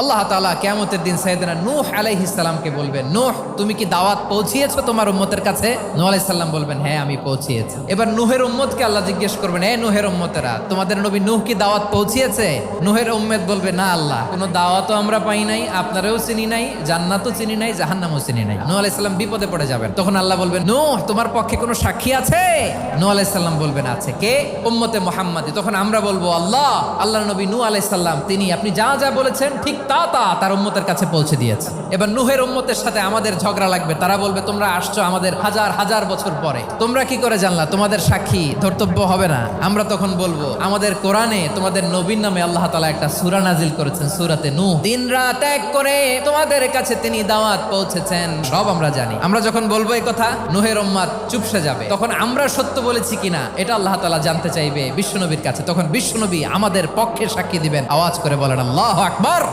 আল্লাহ তাআলা কিয়ামতের দিন সাইয়েদনা নূহ আলাইহিস সালামকে বলবেন, নূহ তুমি কি দাওয়াত পৌঁছিয়েছো তোমার উম্মতের কাছে? নূহ আলাইহিস সালাম বলবেন, হ্যাঁ আমি পৌঁছিয়েছি। এবার নূহের উম্মতকে আল্লাহ জিজ্ঞেস করবেন, হে নূহের উম্মতেরা, তোমাদের নবী নূহ কি দাওয়াত পৌঁছিয়েছে? নূহের উম্মত বলবে, না আল্লাহ, কোনো দাওয়াতও আমরা পাই নাই, আপনারাও চিনি নাই, জান্নাতও চিনি নাই, জাহান্নামও চিনি নাই। নূহ আলাইহিস সালাম বিপদে পড়ে যাবেন। তখন আল্লাহ বলবেন, নূহ তোমার পক্ষে কোনো সাক্ষী আছে? নূহ আলাইহিস সালাম বলবেন, আছে। কে? উম্মতে মুহাম্মাদি। তখন আমরা বলবো, আল্লাহর নবী নূহ আলাইহিস সালাম তিনি আপনি যা যা বলেছেন ঠিক তা তার উম্মতের কাছে পৌঁছে দিয়েছে। এবার নূহের উম্মতের সাথে আমাদের ঝগড়া লাগবে। তারা বলবে, তোমরা আসছো আমাদের হাজার হাজার বছর পরে, তোমরা কি করে জানলা? তোমাদের সাক্ষী ধর্তব্য হবে না? আমরা তখন বলবো, আমাদের কোরআনে তোমাদের নবীর নামে আল্লাহ তাআলা একটা সূরা নাজিল করেছেন, সূরাতে নূহ। দিন রাত এক করে তোমাদের কাছে তিনি দাওয়াত পৌঁছেছেন, সব আমরা জানি। আমরা যখন বলবো এই কথা, নূহের উম্মত চুপসে যাবে। তখন আমরা সত্য বলেছি কিনা এটা আল্লাহ তাআলা জানতে চাইবে বিশ্বনবীর কাছে। তখন বিশ্বনবী আমাদের পক্ষে সাক্ষী দিবেন। আওয়াজ করে বলেন আল্লাহু আকবার।